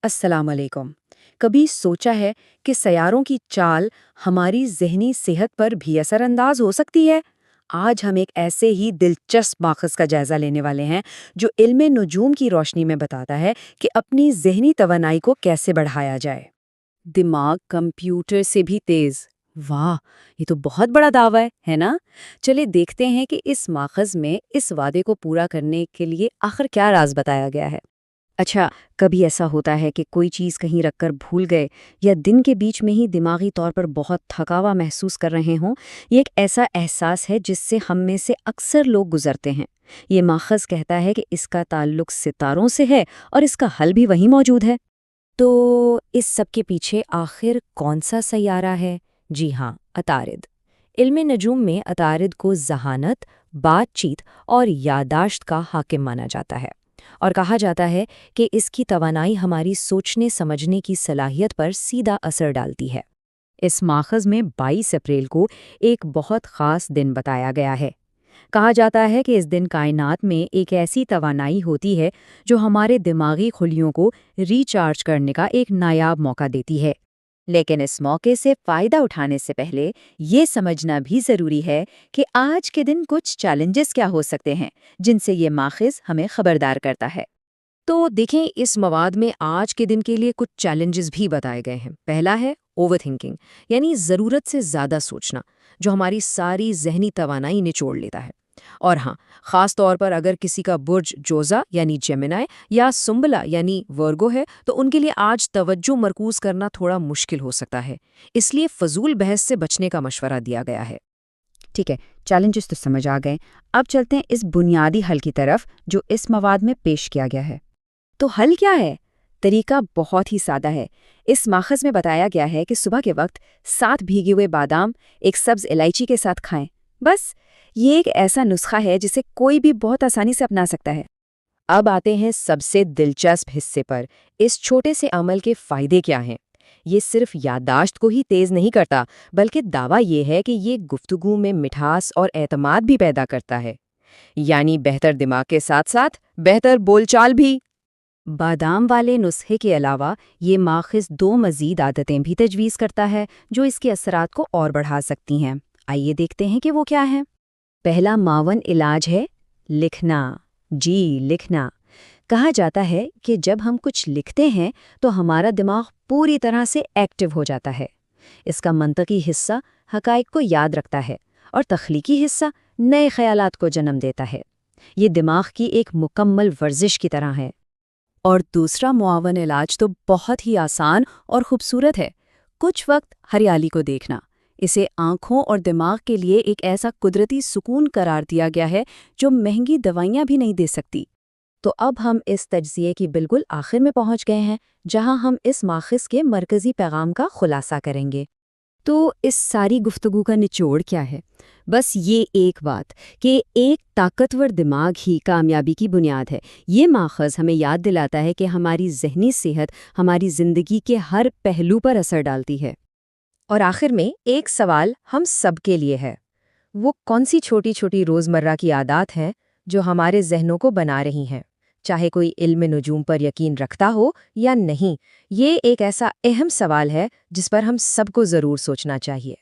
السلام علیکم۔ کبھی سوچا ہے کہ سیاروں کی چال ہماری ذہنی صحت پر بھی اثر انداز ہو سکتی ہے؟ آج ہم ایک ایسے ہی دلچسپ ماخذ کا جائزہ لینے والے ہیں جو علم نجوم کی روشنی میں بتاتا ہے کہ اپنی ذہنی توانائی کو کیسے بڑھایا جائے۔ دماغ کمپیوٹر سے بھی تیز۔ واہ، یہ تو بہت بڑا دعویٰ ہے نا؟ چلے دیکھتے ہیں کہ اس ماخذ میں اس وعدے کو پورا کرنے کے لیے آخر کیا راز بتایا گیا ہے۔ اچھا، کبھی ایسا ہوتا ہے کہ کوئی چیز کہیں رکھ کر بھول گئے یا دن کے بیچ میں ہی دماغی طور پر بہت تھکاوا محسوس کر رہے ہوں؟ یہ ایک ایسا احساس ہے جس سے ہم میں سے اکثر لوگ گزرتے ہیں۔ یہ ماخذ کہتا ہے کہ اس کا تعلق ستاروں سے ہے اور اس کا حل بھی وہیں موجود ہے۔ تو اس سب کے پیچھے آخر کون سا سیارہ ہے؟ جی ہاں، عطارد۔ علم نجوم میں عطارد کو ذہانت، بات چیت اور یادداشت کا حاکم مانا جاتا ہے، اور کہا جاتا ہے کہ اس کی توانائی ہماری سوچنے سمجھنے کی صلاحیت پر سیدھا اثر ڈالتی ہے۔ اس ماخذ میں 22 اپریل کو ایک بہت خاص دن بتایا گیا ہے۔ کہا جاتا ہے کہ اس دن کائنات میں ایک ایسی توانائی ہوتی ہے جو ہمارے دماغی خلیوں کو ریچارج کرنے کا ایک نایاب موقع دیتی ہے۔ لیکن اس موقع سے فائدہ اٹھانے سے پہلے یہ سمجھنا بھی ضروری ہے کہ آج کے دن کچھ چیلنجز کیا ہو سکتے ہیں جن سے یہ ماخذ ہمیں خبردار کرتا ہے۔ تو دیکھیں، اس مواد میں آج کے دن کے لیے کچھ چیلنجز بھی بتائے گئے ہیں۔ پہلا ہے اوور تھنکنگ، یعنی ضرورت سے زیادہ سوچنا، جو ہماری ساری ذہنی توانائی نچوڑ لیتا ہے۔ اور ہاں، خاص طور پر اگر کسی کا برج جوزا یعنی جیمنائی یا سنبلا یعنی ورگو ہے تو ان کے لیے آج توجہ مرکوز کرنا تھوڑا مشکل ہو سکتا ہے، اس لیے فضول بحث سے بچنے کا مشورہ دیا گیا ہے۔ ٹھیک ہے، چیلنجز تو سمجھ آ گئے، اب چلتے ہیں اس بنیادی حل کی طرف جو اس مواد میں پیش کیا گیا ہے۔ تو حل کیا ہے؟ طریقہ بہت ہی سادہ ہے۔ اس ماخذ میں بتایا گیا ہے کہ صبح کے وقت 7 بھیگے ہوئے بادام ایک سبز الائچی کے ساتھ کھائیں۔ بس، یہ ایک ایسا نسخہ ہے جسے کوئی بھی بہت آسانی سے اپنا سکتا ہے۔ اب آتے ہیں سب سے دلچسپ حصے پر، اس چھوٹے سے عمل کے فائدے کیا ہیں؟ یہ صرف یادداشت کو ہی تیز نہیں کرتا، بلکہ دعویٰ یہ ہے کہ یہ گفتگو میں مٹھاس اور اعتماد بھی پیدا کرتا ہے، یعنی بہتر دماغ کے ساتھ ساتھ بہتر بول چال بھی۔ بادام والے نسخے کے علاوہ یہ ماخذ 2 مزید عادتیں بھی تجویز کرتا ہے جو اس کے اثرات کو اور بڑھا سکتی ہیں۔ آئیے دیکھتے ہیں کہ وہ کیا ہے۔ پہلا معاون علاج ہے لکھنا۔ جی، لکھنا۔ کہا جاتا ہے کہ جب ہم کچھ لکھتے ہیں تو ہمارا دماغ پوری طرح سے ایکٹیو ہو جاتا ہے۔ اس کا منطقی حصہ حقائق کو یاد رکھتا ہے اور تخلیقی حصہ نئے خیالات کو جنم دیتا ہے۔ یہ دماغ کی ایک مکمل ورزش کی طرح ہے۔ اور دوسرا معاون علاج تو بہت ہی آسان اور خوبصورت ہے، کچھ وقت ہریالی کو دیکھنا۔ اسے آنکھوں اور دماغ کے لیے ایک ایسا قدرتی سکون قرار دیا گیا ہے جو مہنگی دوائیاں بھی نہیں دے سکتی۔ تو اب ہم اس تجزیے کی بالکل آخر میں پہنچ گئے ہیں جہاں ہم اس ماخذ کے مرکزی پیغام کا خلاصہ کریں گے۔ تو اس ساری گفتگو کا نچوڑ کیا ہے؟ بس یہ ایک بات کہ ایک طاقتور دماغ ہی کامیابی کی بنیاد ہے۔ یہ ماخذ ہمیں یاد دلاتا ہے کہ ہماری ذہنی صحت ہماری زندگی کے ہر پہلو پر اثر ڈالتی ہے۔ اور آخر میں ایک سوال ہم سب کے لیے ہے، وہ کون سی چھوٹی چھوٹی روزمرہ کی عادات ہیں جو ہمارے ذہنوں کو بنا رہی ہیں؟ چاہے کوئی علم نجوم پر یقین رکھتا ہو یا نہیں، یہ ایک ایسا اہم سوال ہے جس پر ہم سب کو ضرور سوچنا چاہیے۔